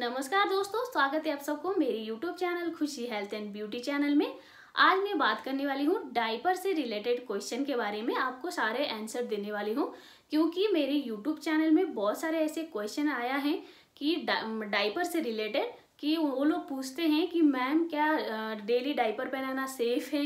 नमस्कार दोस्तों, स्वागत है आप सबको मेरे यूट्यूब चैनल खुशी हेल्थ एंड ब्यूटी चैनल में। आज मैं बात करने वाली हूँ डायपर से रिलेटेड क्वेश्चन के बारे में। आपको सारे आंसर देने वाली हूँ क्योंकि मेरे यूट्यूब चैनल में बहुत सारे ऐसे क्वेश्चन आया है कि डायपर से रिलेटेड कि वो लोग पूछते हैं कि मैम क्या डेली डायपर पहनाना सेफ है,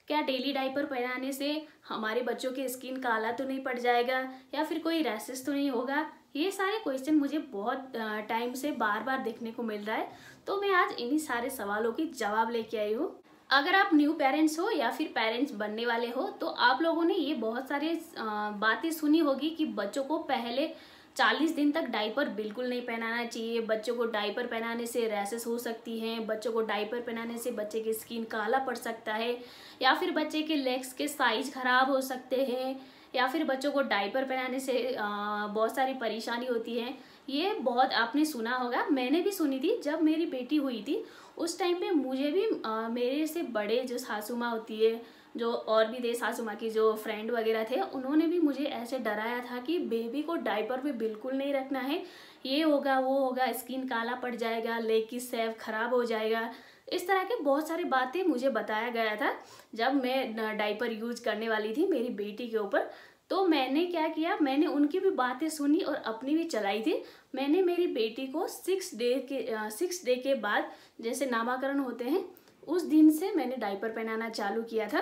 क्या डेली डायपर पहनाने से हमारे बच्चों की स्किन काला तो नहीं पड़ जाएगा या फिर कोई रैशेस तो नहीं होगा। ये सारे क्वेश्चन मुझे बहुत टाइम से बार बार देखने को मिल रहा है, तो मैं आज इन्हीं सारे सवालों की जवाब लेके आई हूँ। अगर आप न्यू पेरेंट्स हो या फिर पेरेंट्स बनने वाले हो तो आप लोगों ने ये बहुत सारे बातें सुनी होगी कि बच्चों को पहले 40 दिन तक डायपर बिल्कुल नहीं पहनाना चाहिए, बच्चों को डायपर पहनाने से रैशेस हो सकती हैं, बच्चों को डायपर पहनाने से बच्चे की स्किन काला पड़ सकता है, या फिर बच्चे के लेग्स के साइज खराब हो सकते हैं, या फिर बच्चों को डायपर पहनाने से बहुत सारी परेशानी होती है। ये बहुत आपने सुना होगा, मैंने भी सुनी थी। जब मेरी बेटी हुई थी उस टाइम पे मुझे भी मेरे से बड़े जो सासू माँ होती है, जो और भी थे सासू माँ की जो फ्रेंड वगैरह थे, उन्होंने भी मुझे ऐसे डराया था कि बेबी को डायपर पे बिल्कुल नहीं रखना है, ये होगा वो होगा, स्किन काला पड़ जाएगा, लेग की सेव खराब हो जाएगा। इस तरह के बहुत सारी बातें मुझे बताया गया था जब मैं डायपर यूज करने वाली थी मेरी बेटी के ऊपर। तो मैंने क्या किया, मैंने उनकी भी बातें सुनी और अपनी भी चलाई थी। मैंने मेरी बेटी को 6 डे के बाद, जैसे नामाकरण होते हैं, उस दिन से मैंने डायपर पहनाना चालू किया था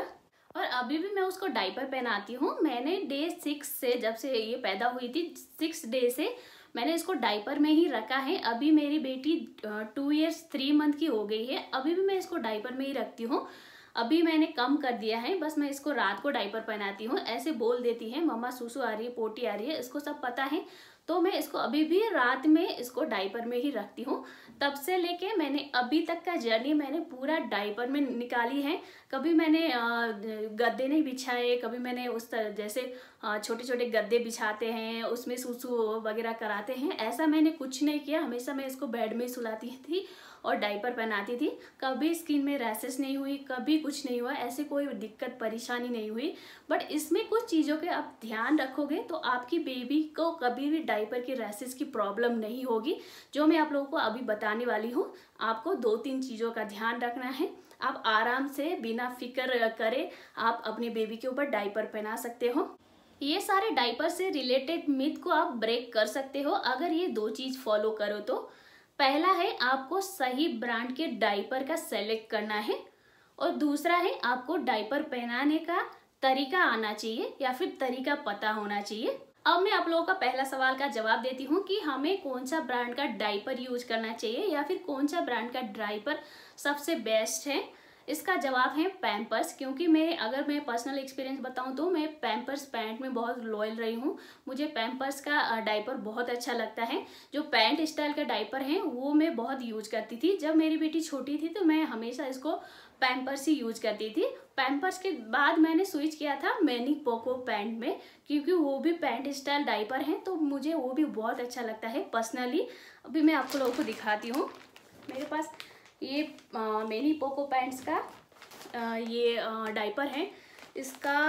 और अभी भी मैं उसको डायपर पहनाती हूँ। मैंने डे 6 से, जब से ये पैदा हुई थी 6 डे से मैंने इसको डायपर में ही रखा है। अभी मेरी बेटी 2 ईयर्स 3 मंथ की हो गई है, अभी भी मैं इसको डायपर में ही रखती हूँ। अभी मैंने कम कर दिया है, बस मैं इसको रात को डायपर पहनाती हूँ। ऐसे बोल देती है मम्मा सुसु आ रही है, पोटी आ रही है, इसको सब पता है। तो मैं इसको अभी भी रात में इसको डायपर में ही रखती हूँ। तब से लेके मैंने अभी तक का जर्नी मैंने पूरा डायपर में निकाली है। कभी मैंने गद्दे नहीं बिछाए, कभी मैंने उस तरह जैसे छोटे छोटे गद्दे बिछाते हैं उसमें सुसु वगैरह कराते हैं, ऐसा मैंने कुछ नहीं किया। हमेशा मैं इसको बेड में ही सुलाती थी और डायपर पहनाती थी। कभी स्किन में रैशेस नहीं हुई, कभी कुछ नहीं हुआ, ऐसे कोई दिक्कत परेशानी नहीं हुई। बट इसमें कुछ चीज़ों के आप ध्यान रखोगे तो आपकी बेबी को कभी भी डायपर की रैशेस की प्रॉब्लम नहीं होगी, जो मैं आप लोगों को अभी बताने वाली हूँ। आपको 2-3 चीज़ों का ध्यान रखना है। आप आराम से बिना फिक्र करे आप अपने बेबी के ऊपर डायपर पहना सकते हो। ये सारे डायपर से रिलेटेड मिथ को आप ब्रेक कर सकते हो अगर ये 2 चीज़ फॉलो करो तो। पहला है आपको सही ब्रांड के डायपर का सेलेक्ट करना है, और दूसरा है आपको डायपर पहनाने का तरीका आना चाहिए या फिर तरीका पता होना चाहिए। अब मैं आप लोगों का पहला सवाल का जवाब देती हूँ कि हमें कौन सा ब्रांड का डायपर यूज करना चाहिए या फिर कौन सा ब्रांड का डायपर सबसे बेस्ट है। इसका जवाब है पैम्पर्स, क्योंकि अगर मैं पर्सनल एक्सपीरियंस बताऊं तो मैं पैम्पर्स पैंट में बहुत लॉयल रही हूं। मुझे पैम्पर्स का डायपर बहुत अच्छा लगता है। जो पैंट स्टाइल का डायपर है वो मैं बहुत यूज करती थी। जब मेरी बेटी छोटी थी तो मैं हमेशा इसको पैम्पर्स ही यूज करती थी। पैम्पर्स के बाद मैंने स्विच किया था मैनी पोको पैंट में, क्योंकि वो भी पैंट स्टाइल डायपर है तो मुझे वो भी बहुत अच्छा लगता है पर्सनली। अभी मैं आपको लोगों को दिखाती हूँ। मेरे पास ये मैनी पोको पैंट्स का ये डायपर है। इसका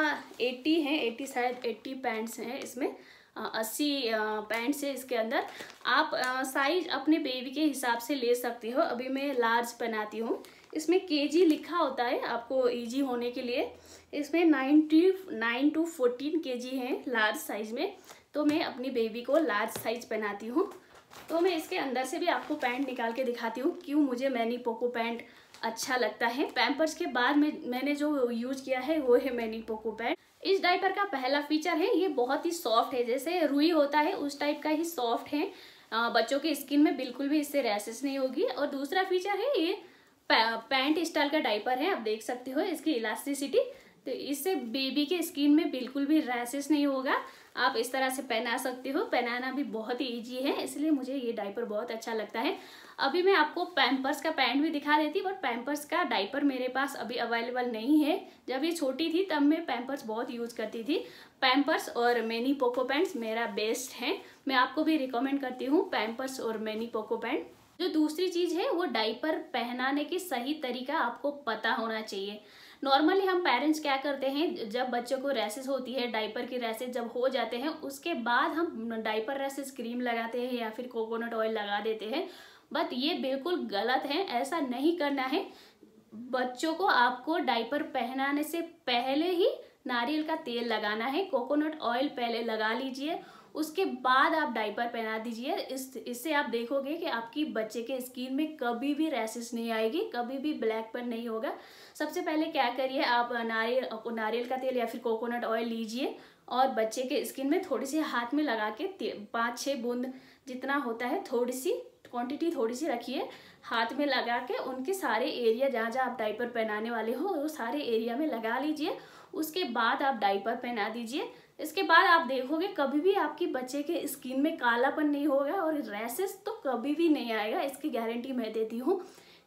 80 है, 80 शायद 80 पैंट्स हैं इसमें, 80 पैंट्स है इसके अंदर। आप साइज अपने बेबी के हिसाब से ले सकते हो। अभी मैं लार्ज पहनाती हूँ। इसमें केजी लिखा होता है आपको इजी होने के लिए। इसमें 9 to 14 केजी है लार्ज साइज में, तो मैं अपनी बेबी को लार्ज साइज पहनाती हूँ। तो मैं इसके अंदर से भी आपको पैंट निकाल के दिखाती हूँ क्यों मुझे मैनी पोको पैंट अच्छा लगता है। पैम्पर्स के बाद मैंने जो यूज किया है वो है मैनी पोको पैंट। इस डायपर का पहला फीचर है ये बहुत ही सॉफ्ट है, जैसे रुई होता है उस टाइप का ही सॉफ्ट है। बच्चों की स्किन में बिल्कुल भी इससे रैशेस नहीं होगी। और दूसरा फीचर है ये पैंट स्टाइल का डायपर है, आप देख सकते हो इसकी इलास्टिसिटी, तो इससे बेबी के स्किन में बिल्कुल भी रैशेस नहीं होगा। आप इस तरह से पहना सकते हो, पहनाना भी बहुत ही इजी है, इसलिए मुझे ये डायपर बहुत अच्छा लगता है। अभी मैं आपको पैम्पर्स का पैंट भी दिखा देती, बट पैम्पर्स का डायपर मेरे पास अभी अवेलेबल नहीं है। जब ये छोटी थी तब मैं पैम्पर्स बहुत यूज करती थी। पैम्पर्स और मैनी पोको पैंट्स मेरा बेस्ट है, मैं आपको भी रिकमेंड करती हूँ पैम्पर्स और मैनी पोको पैंट। जो दूसरी चीज है वो डायपर पहनाने की सही तरीका आपको पता होना चाहिए। नॉर्मली हम पेरेंट्स क्या करते हैं, जब बच्चों को रैशेस होती है, डायपर की रैशेस जब हो जाते हैं उसके बाद हम डायपर रैशेस क्रीम लगाते हैं या फिर कोकोनट ऑयल लगा देते हैं। बट ये बिल्कुल गलत है, ऐसा नहीं करना है। बच्चों को आपको डायपर पहनाने से पहले ही नारियल का तेल लगाना है, कोकोनट ऑयल पहले लगा लीजिए, उसके बाद आप डायपर पहना दीजिए। इससे आप देखोगे कि आपकी बच्चे के स्किन में कभी भी रैशेस नहीं आएगी, कभी भी ब्लैकपन नहीं होगा। सबसे पहले क्या करिए, आप नारियल का तेल या फिर कोकोनट ऑयल लीजिए और बच्चे के स्किन में थोड़ी सी हाथ में लगा के 5-6 बूंद जितना होता है, थोड़ी सी क्वांटिटी थोड़ी सी रखिए, हाथ में लगा के उनके सारे एरिया जहाँ जहाँ आप डायपर पहनाने वाले हो वो सारे एरिया में लगा लीजिए। उसके बाद आप डायपर पहना दीजिए। इसके बाद आप देखोगे कभी भी आपकी बच्चे के स्किन में कालापन नहीं होगा और रैशेस तो कभी भी नहीं आएगा, इसकी गारंटी मैं देती हूँ,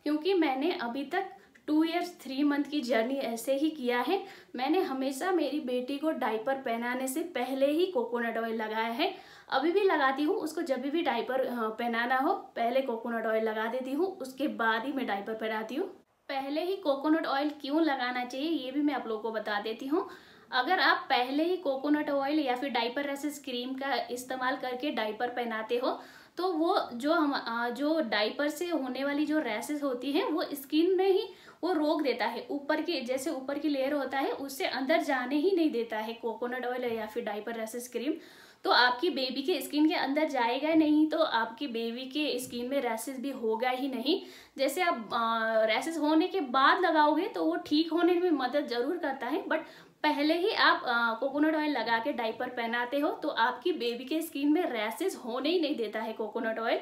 क्योंकि मैंने अभी तक 2 इयर्स 3 मंथ की जर्नी ऐसे ही किया है। मैंने हमेशा मेरी बेटी को डायपर पहनाने से पहले ही कोकोनट ऑयल लगाया है, अभी भी लगाती हूँ। उसको जब भी डायपर पहनाना हो पहले कोकोनट ऑयल लगा देती हूँ, उसके बाद ही मैं डायपर पहनाती हूँ। पहले ही कोकोनट ऑयल क्यों लगाना चाहिए ये भी मैं आप लोगों को बता देती हूँ। अगर आप पहले ही कोकोनट ऑयल या फिर डायपर रैशेस क्रीम का इस्तेमाल करके डायपर पहनाते हो तो वो जो डायपर से होने वाली जो रैशेस होती हैं वो स्किन में ही वो रोक देता है, ऊपर की जैसे ऊपर की लेयर होता है उससे अंदर जाने ही नहीं देता है कोकोनट ऑयल या फिर डायपर रैशेस क्रीम। तो आपकी बेबी के स्किन के अंदर जाएगा नहीं, तो आपकी बेबी के स्किन में रैशेस भी होगा ही नहीं। जैसे आप रैशेस होने के बाद लगाओगे तो वो ठीक होने में मदद जरूर करता है, बट पहले ही आप कोकोनट ऑयल लगा के डायपर पहनाते हो तो आपकी बेबी के स्किन में रैशेस होने ही नहीं देता है कोकोनट ऑयल।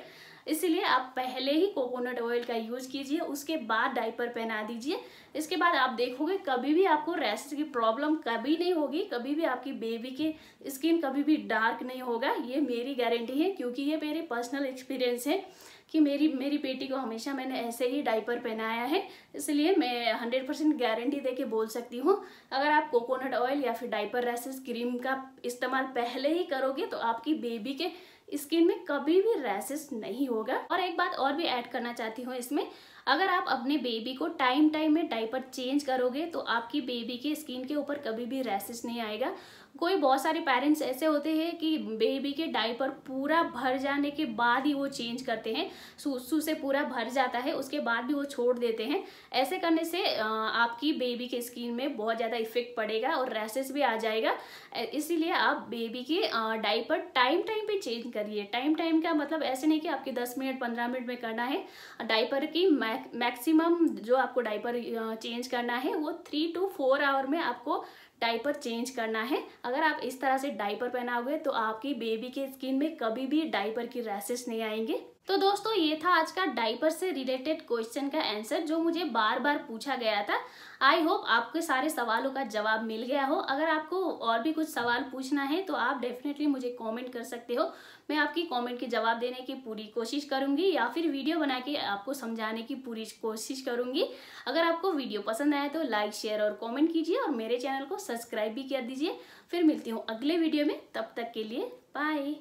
इसलिए आप पहले ही कोकोनट ऑयल का यूज कीजिए, उसके बाद डायपर पहना दीजिए। इसके बाद आप देखोगे कभी भी आपको रैशेस की प्रॉब्लम कभी नहीं होगी, कभी भी आपकी बेबी के स्किन कभी भी डार्क नहीं होगा, ये मेरी गारंटी है, क्योंकि ये मेरे पर्सनल एक्सपीरियंस है कि मेरी बेटी को हमेशा मैंने ऐसे ही डायपर पहनाया है। इसलिए मैं 100% गारंटी दे के बोल सकती हूँ, अगर आप कोकोनट ऑयल या फिर डायपर रैशेस क्रीम का इस्तेमाल पहले ही करोगे तो आपकी बेबी के स्किन में कभी भी रैशेस नहीं होगा। और एक बात और भी ऐड करना चाहती हूँ इसमें, अगर आप अपने बेबी को टाइम में डायपर चेंज करोगे तो आपकी बेबी के स्किन के ऊपर कभी भी रैशेस नहीं आएगा। कोई बहुत सारे पेरेंट्स ऐसे होते हैं कि बेबी के डायपर पूरा भर जाने के बाद ही वो चेंज करते हैं, सूसू से पूरा भर जाता है उसके बाद भी वो छोड़ देते हैं। ऐसे करने से आपकी बेबी के स्किन में बहुत ज़्यादा इफेक्ट पड़ेगा और रैशेस भी आ जाएगा। इसीलिए आप बेबी के डायपर टाइम पे चेंज करिए। टाइम का मतलब ऐसे नहीं कि आपके 10 मिनट 15 मिनट में करना है। डायपर की मैक्सिमम जो आपको डायपर चेंज करना है वो 3 to 4 आवर में आपको डायपर चेंज करना है। अगर आप इस तरह से डायपर पहनाओगे तो आपकी बेबी के स्किन में कभी भी डायपर की रैशेस नहीं आएंगे। तो दोस्तों ये था आज का डायपर से रिलेटेड क्वेश्चन का आंसर जो मुझे बार बार पूछा गया था। आई होप आपके सारे सवालों का जवाब मिल गया हो। अगर आपको और भी कुछ सवाल पूछना है तो आप डेफिनेटली मुझे कमेंट कर सकते हो, मैं आपकी कमेंट के जवाब देने की पूरी कोशिश करूंगी या फिर वीडियो बना के आपको समझाने की पूरी कोशिश करूंगी। अगर आपको वीडियो पसंद आए तो लाइक शेयर और कमेंट कीजिए और मेरे चैनल को सब्सक्राइब भी कर दीजिए। फिर मिलती हूँ अगले वीडियो में, तब तक के लिए बाय।